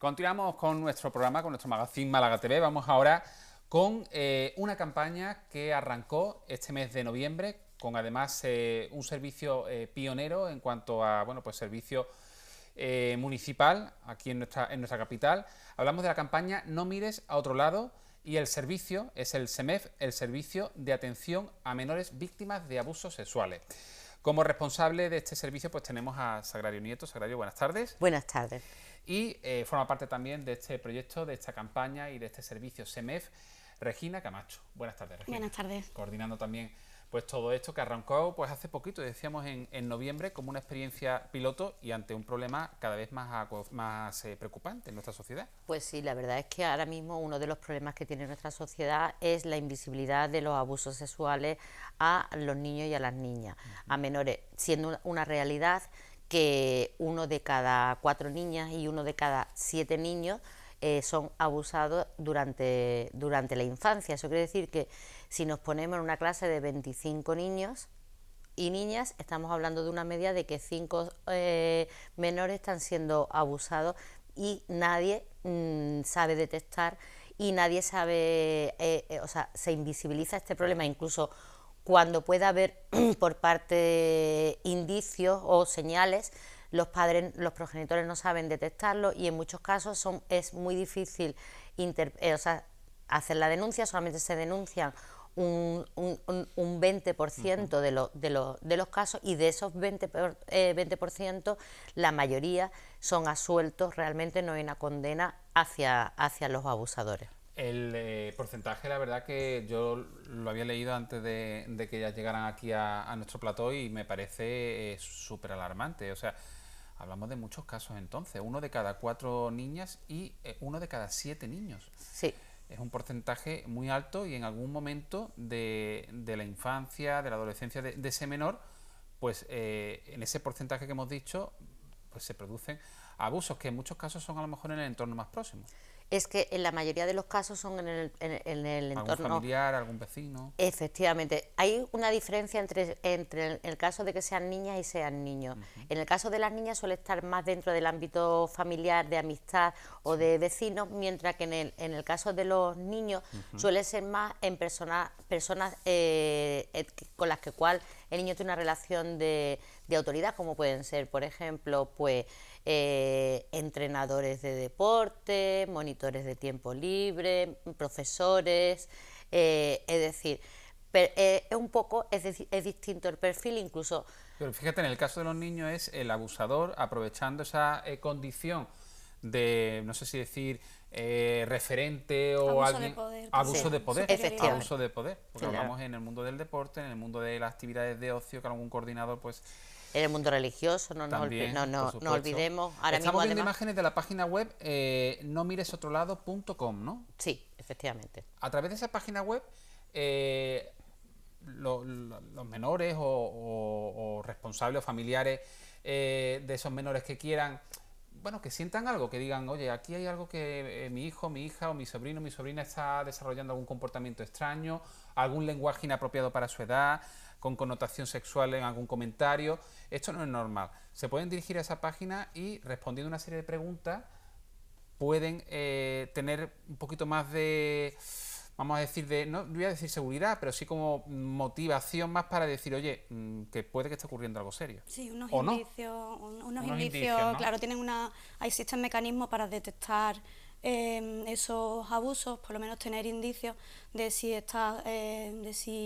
Continuamos con nuestro programa, con nuestro magazine Málaga TV. Vamos ahora con una campaña que arrancó este mes de noviembre, con además un servicio pionero en cuanto a servicio municipal aquí en nuestra capital. Hablamos de la campaña No mires a otro lado, y el servicio es el SEMEF, el Servicio de Atención a Menores Víctimas de Abusos Sexuales. Como responsable de este servicio pues tenemos a Sagrario Nieto. Sagrario, buenas tardes. Buenas tardes. Y forma parte también de este proyecto, de esta campaña y de este servicio SEMEF, Regina Camacho. Buenas tardes, Regina. Buenas tardes. Coordinando también pues todo esto que arrancó pues hace poquito, decíamos en noviembre, como una experiencia piloto y ante un problema cada vez más preocupante en nuestra sociedad. Pues sí, la verdad es que ahora mismo uno de los problemas que tiene nuestra sociedad es la invisibilidad de los abusos sexuales a los niños y a las niñas, a menores, siendo una realidad que 1 de cada 4 niñas y 1 de cada 7 niños son abusados durante la infancia. Eso quiere decir que si nos ponemos en una clase de 25 niños y niñas, estamos hablando de una media de que 5 menores están siendo abusados y nadie sabe detectar y nadie sabe, se invisibiliza este problema, incluso cuando pueda haber por parte indicios o señales, los progenitores no saben detectarlo y en muchos casos es muy difícil hacer la denuncia. Solamente se denuncian un 20% de los casos, y de esos 20%, la mayoría son absueltos. Realmente no hay una condena hacia los abusadores. El porcentaje, la verdad que yo lo había leído antes de que ellas llegaran aquí a nuestro plató y me parece súper alarmante. O sea, hablamos de muchos casos entonces, 1 de cada 4 niñas y 1 de cada 7 niños. Sí. Es un porcentaje muy alto y en algún momento de la infancia, de la adolescencia de ese menor, pues en ese porcentaje que hemos dicho, pues se producen abusos que en muchos casos son a lo mejor en el entorno más próximo. Es que en la mayoría de los casos son en el entorno... ¿Algún familiar, algún vecino? Efectivamente. Hay una diferencia entre el caso de que sean niñas y sean niños. En el caso de las niñas suele estar más dentro del ámbito familiar, de amistad o de vecinos, mientras que en el caso de los niños suele ser más en personas con las que el niño tiene una relación de autoridad, como pueden ser, por ejemplo, pues entrenadores de deporte, monitores de tiempo libre, profesores, es decir, es distinto el perfil, incluso. Pero fíjate, en el caso de los niños es el abusador aprovechando esa condición de, no sé si decir, referente o abuso alguien... de poder. Abuso Sí, de poder. efectivamente. Abuso de poder. Porque Claro. hablamos en el mundo del deporte, en el mundo de las actividades de ocio, que algún coordinador pues... En el mundo religioso, no También, nos olvidemos. Ahora Estamos mismo, viendo además, imágenes de la página web nomiresotrolado.com, ¿no? sí, efectivamente. A través de esa página web, los menores o responsables o familiares de esos menores que quieran, bueno, que sientan algo, que digan, oye, aquí hay algo que mi hijo, mi hija o mi sobrino, mi sobrina está desarrollando algún comportamiento extraño, algún lenguaje inapropiado para su edad, con connotación sexual en algún comentario. Esto no es normal. Se pueden dirigir a esa página y, respondiendo una serie de preguntas, pueden tener un poquito más de, vamos a decir, no voy a decir seguridad, pero sí como motivación más para decir, oye, que puede que esté ocurriendo algo serio. Sí, unos ¿O no? indicios, unos Unos indicios, indicios, ¿no? claro, existen mecanismos para detectar esos abusos, por lo menos tener indicios de si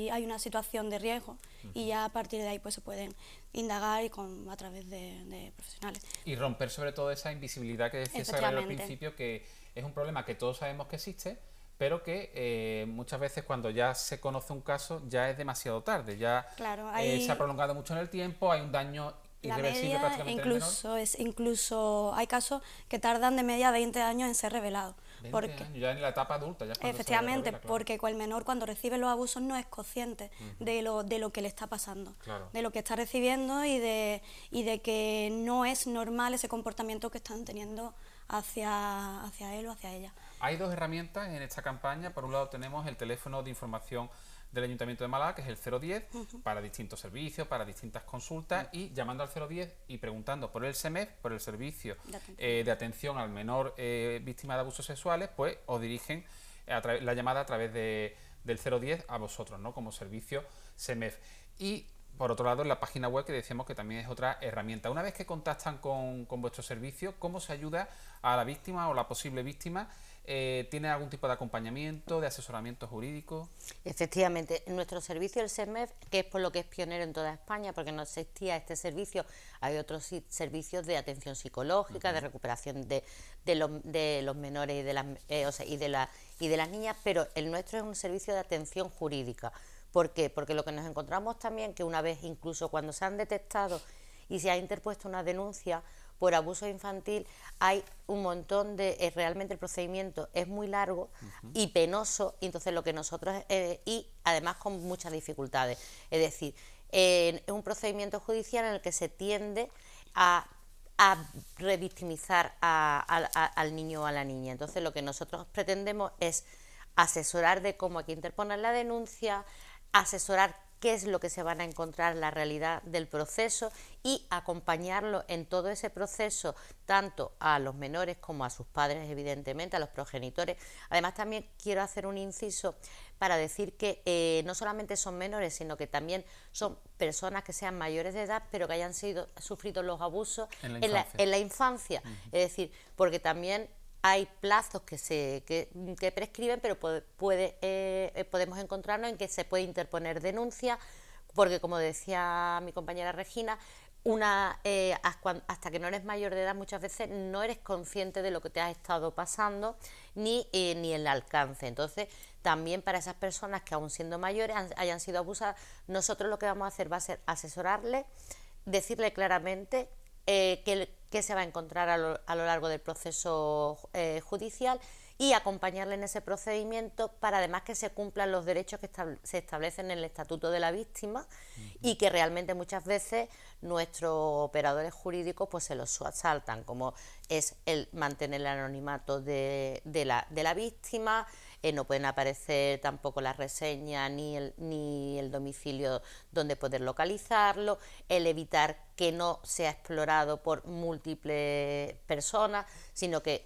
hay una situación de riesgo, y ya a partir de ahí pues se pueden indagar a través de profesionales. Y romper sobre todo esa invisibilidad que decía Sagrario al Efectivamente. principio, que es un problema que todos sabemos que existe, pero que muchas veces cuando ya se conoce un caso ya es demasiado tarde, ya Claro, se ha prolongado mucho en el tiempo, hay un daño la irreversible media, prácticamente en el menor. incluso hay casos que tardan de media 20 años en ser revelados. 20 años, ya en la etapa adulta. Ya es cuando se Efectivamente, revela, claro. porque el menor cuando recibe los abusos no es consciente de lo que le está pasando, Claro. de lo que está recibiendo y de que no es normal ese comportamiento que están teniendo hacia él o hacia ella. Hay dos herramientas en esta campaña. Por un lado tenemos el teléfono de información del Ayuntamiento de Málaga, que es el 010, para distintos servicios, para distintas consultas, y llamando al 010 y preguntando por el SEMEF, por el servicio de atención al menor víctima de abusos sexuales, pues os dirigen la llamada a través del 010 a vosotros, ¿no?, como servicio SEMEF. Y por otro lado, en la página web, que decíamos que también es otra herramienta. Una vez que contactan con vuestro servicio, ¿cómo se ayuda a la víctima o la posible víctima? ¿Tiene algún tipo de acompañamiento, de asesoramiento jurídico? Efectivamente, nuestro servicio, el SEMEF, que es por lo que es pionero en toda España, porque no existía este servicio, hay otros servicios de atención psicológica, de recuperación de los menores y de las niñas, pero el nuestro es un servicio de atención jurídica. ¿Por qué? Porque lo que nos encontramos también, que una vez incluso cuando se han detectado y se ha interpuesto una denuncia por abuso infantil, hay un montón de... realmente el procedimiento es muy largo y penoso, y entonces lo que nosotros... y además con muchas dificultades. Es decir, es un procedimiento judicial en el que se tiende a revictimizar al niño o a la niña. Entonces lo que nosotros pretendemos es asesorar de cómo hay que interponer la denuncia, asesorar qué es lo que se van a encontrar en la realidad del proceso y acompañarlo en todo ese proceso, tanto a los menores como a sus padres, evidentemente, a los progenitores. Además, también quiero hacer un inciso para decir que no solamente son menores, sino que también son personas que sean mayores de edad, pero que hayan sufrido los abusos en la infancia. Es decir, porque también hay plazos que prescriben, pero podemos encontrarnos en que se puede interponer denuncia, porque como decía mi compañera Regina, hasta que no eres mayor de edad muchas veces no eres consciente de lo que te ha estado pasando ni el alcance. Entonces también para esas personas que aún siendo mayores hayan sido abusadas, nosotros lo que vamos a hacer va a ser asesorarles, decirle claramente qué se va a encontrar a lo largo del proceso judicial y acompañarle en ese procedimiento para además que se cumplan los derechos que se establecen en el Estatuto de la Víctima y que realmente muchas veces nuestros operadores jurídicos pues se los saltan, como es el mantener el anonimato de la víctima. No pueden aparecer tampoco las reseñas ni el domicilio donde poder localizarlo, el evitar que no sea explorado por múltiples personas, sino que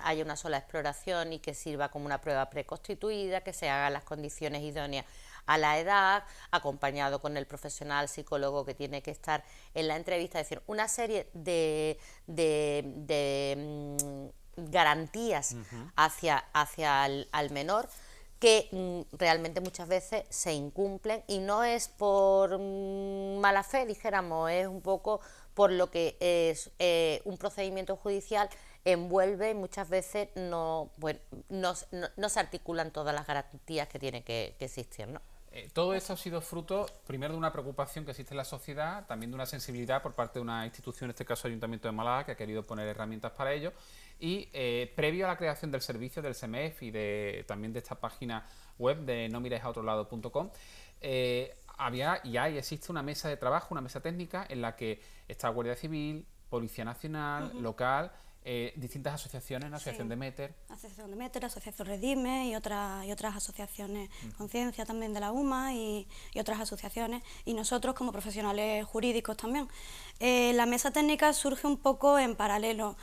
haya una sola exploración y que sirva como una prueba preconstituida, que se hagan las condiciones idóneas a la edad, acompañado con el profesional psicólogo que tiene que estar en la entrevista. Es decir, una serie de garantías hacia al menor que realmente muchas veces se incumplen, y no es por mala fe, dijéramos, es un poco por lo que es un procedimiento judicial envuelve, y muchas veces no se articulan todas las garantías que tienen que existir, ¿no? Todo esto ha sido fruto, primero, de una preocupación que existe en la sociedad, también de una sensibilidad por parte de una institución, en este caso el Ayuntamiento de Málaga, que ha querido poner herramientas para ello, y previo a la creación del servicio del SEMEF y también de esta página web de nomiresaotrolado.com, había y existe una mesa de trabajo, una mesa técnica en la que está Guardia Civil, Policía Nacional, local, distintas asociaciones, la Asociación Demeter. Asociación Demeter, Asociación Redime y otras asociaciones, Conciencia también de la UMA y otras asociaciones, y nosotros como profesionales jurídicos también. La mesa técnica surge un poco en paralelo.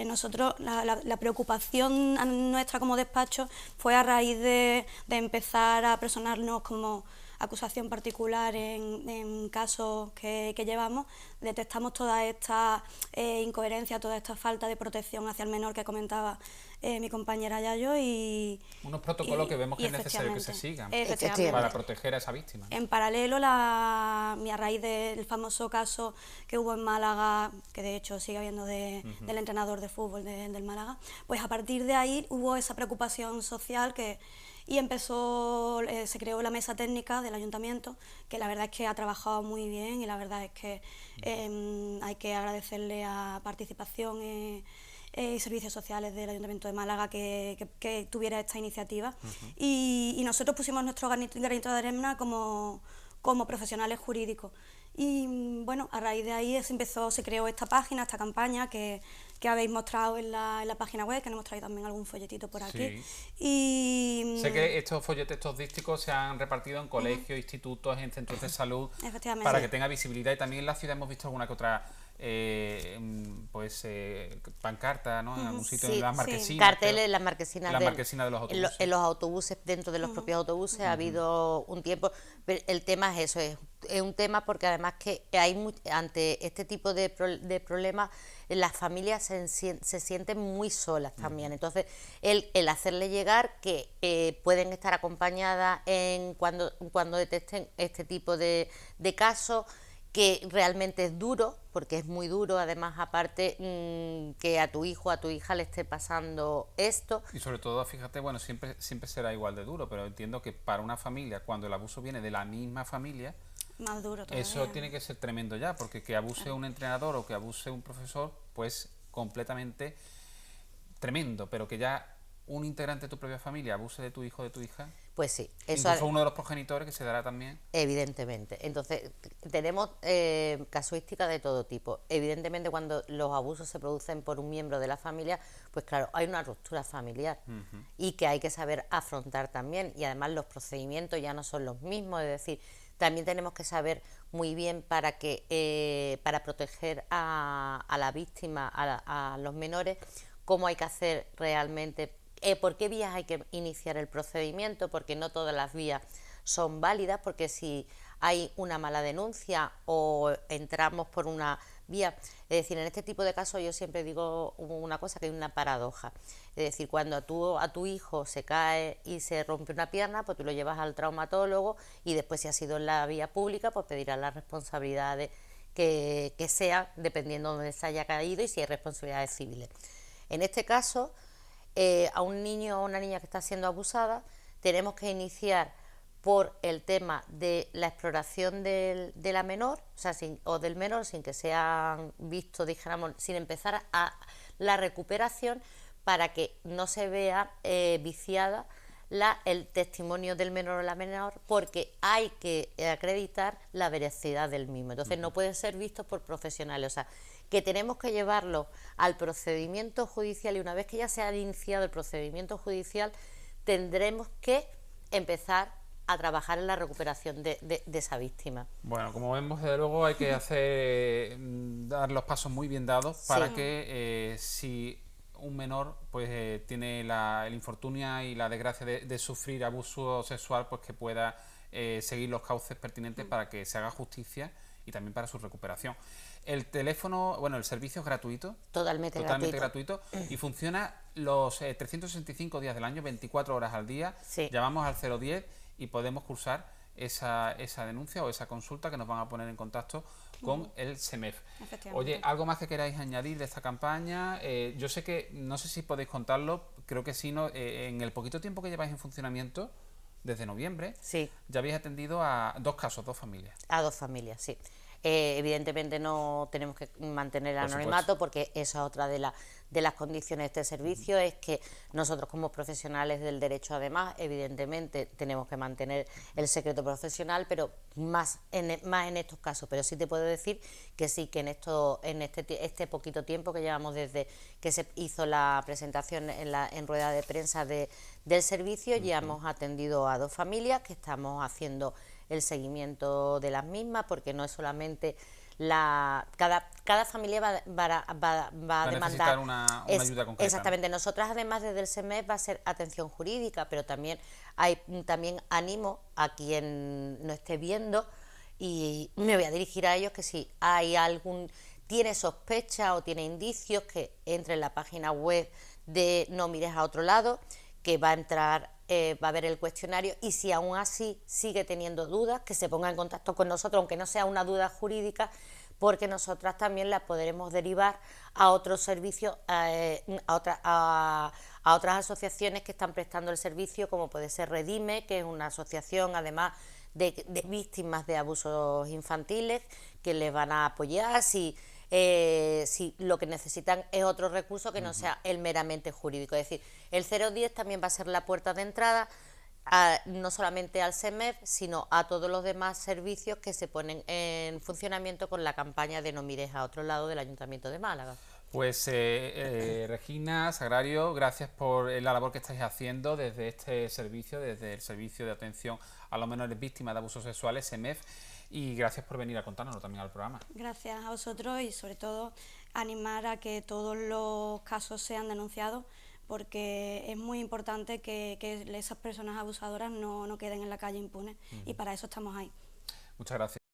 Nosotros, la preocupación nuestra como despacho fue a raíz de empezar a personarnos como acusación particular en casos que llevamos. Detectamos toda esta incoherencia, toda esta falta de protección hacia el menor que comentaba mi compañera Yayo, y unos protocolos que vemos que es necesario que se sigan para proteger a esa víctima, ¿no? En paralelo, a raíz del famoso caso que hubo en Málaga, que de hecho sigue habiendo del entrenador de fútbol del Málaga, pues a partir de ahí hubo esa preocupación social y se creó la mesa técnica del ayuntamiento, que la verdad es que ha trabajado muy bien, y la verdad es que hay que agradecerle a Participación y Servicios Sociales del Ayuntamiento de Málaga que tuviera esta iniciativa, y nosotros pusimos nuestro granito de arena como profesionales jurídicos, Y bueno, a raíz de ahí se creó esta página, esta campaña que habéis mostrado en la página web, que nos hemos traído también algún folletito por aquí. Y sé que estos folletos, estos dísticos se han repartido en colegios, institutos, en centros de salud, efectivamente, para que tenga visibilidad, y también en la ciudad hemos visto alguna que otra pancarta, ¿no? En algún sitio, en las marquesinas. Carteles en las marquesinas, de los autobuses. En los autobuses, dentro de los propios autobuses, ha habido un tiempo. Pero el tema es eso, es un tema porque además que ante este tipo de problemas las familias se sienten muy solas también. Entonces, el hacerle llegar que pueden estar acompañadas cuando detecten este tipo de casos, que realmente es duro, porque es muy duro, además, aparte, que a tu hijo o a tu hija le esté pasando esto. Y sobre todo, fíjate, bueno, siempre será igual de duro, pero entiendo que para una familia, cuando el abuso viene de la misma familia, más duro todavía. Eso tiene que ser tremendo ya, porque que abuse un entrenador o que abuse un profesor, pues completamente tremendo, pero que ya un integrante de tu propia familia abuse de tu hijo o de tu hija, pues sí, eso incluso uno de los progenitores, que se dará también. Evidentemente. Entonces, tenemos casuísticas de todo tipo. Evidentemente, cuando los abusos se producen por un miembro de la familia, pues claro, hay una ruptura familiar y que hay que saber afrontar también. Y además los procedimientos ya no son los mismos, es decir, también tenemos que saber muy bien para proteger a la víctima, a los menores, cómo hay que hacer realmente. ¿Por qué vías hay que iniciar el procedimiento? Porque no todas las vías son válidas, porque si hay una mala denuncia o entramos por una vía, es decir, en este tipo de casos yo siempre digo una cosa, que hay una paradoja, es decir, cuando a tu hijo se cae y se rompe una pierna, pues tú lo llevas al traumatólogo y después, si ha sido en la vía pública, pues pedirás las responsabilidades que sean, dependiendo de dónde se haya caído y si hay responsabilidades civiles. En este caso, a un niño o una niña que está siendo abusada, tenemos que iniciar por el tema de la exploración de la menor, o del menor, sin que sean vistos, dijéramos, sin empezar a la recuperación, para que no se vea viciada el testimonio del menor o la menor, porque hay que acreditar la veracidad del mismo. Entonces no pueden ser vistos por profesionales, o sea, que tenemos que llevarlo al procedimiento judicial, y una vez que ya se ha iniciado el procedimiento judicial, tendremos que empezar a trabajar en la recuperación de esa víctima. Bueno, como vemos, desde luego hay que dar los pasos muy bien dados para que si un menor pues tiene el infortunio y la desgracia de sufrir abuso sexual, pues que pueda seguir los cauces pertinentes para que se haga justicia y también para su recuperación. El teléfono, bueno, el servicio es gratuito. Totalmente gratuito. Y funciona los 365 días del año, 24 horas al día. Sí. Llamamos al 010 y podemos cursar esa denuncia o esa consulta, que nos van a poner en contacto con el SEMEF. Oye, ¿algo más que queráis añadir de esta campaña? Yo sé que, no sé si podéis contarlo, creo que sí, ¿no? En el poquito tiempo que lleváis en funcionamiento, desde noviembre, sí, ya habéis atendido a 2 casos, 2 familias. A 2 familias, sí. Evidentemente no tenemos que mantener el anonimato, porque esa es otra de las condiciones de este servicio, es que nosotros, como profesionales del derecho, además, evidentemente tenemos que mantener el secreto profesional, pero más en estos casos. Pero sí te puedo decir que sí, que en este poquito tiempo que llevamos desde que se hizo la presentación en rueda de prensa del servicio, ya hemos atendido a 2 familias, que estamos haciendo el seguimiento de las mismas, porque no es solamente cada familia va a demandar una ayuda concreta. Exactamente. Nosotras, además, desde el SEMEF va a ser atención jurídica, pero también animo a quien no esté viendo, y me voy a dirigir a ellos, que si hay tiene sospecha o tiene indicios, que entre en la página web de No Mires a Otro Lado, que va a entrar, va a ver el cuestionario, y si aún así sigue teniendo dudas, que se ponga en contacto con nosotros, aunque no sea una duda jurídica, porque nosotras también la podremos derivar a otros servicios, a otras asociaciones que están prestando el servicio, como puede ser Redime, que es una asociación, además, de víctimas de abusos infantiles, que les van a apoyar si lo que necesitan es otro recurso que no sea el meramente jurídico. Es decir, el 010 también va a ser la puerta de entrada no solamente al SEMEF, sino a todos los demás servicios que se ponen en funcionamiento con la campaña de No mires a otro lado del Ayuntamiento de Málaga. Pues Regina, Sagrario, gracias por la labor que estáis haciendo desde este servicio, desde el Servicio de Atención a los Menores Víctimas de Abusos Sexuales, SEMEF, y gracias por venir a contárnoslo también al programa. Gracias a vosotros y sobre todo animar a que todos los casos sean denunciados, porque es muy importante que esas personas abusadoras no queden en la calle impunes, y para eso estamos ahí. Muchas gracias.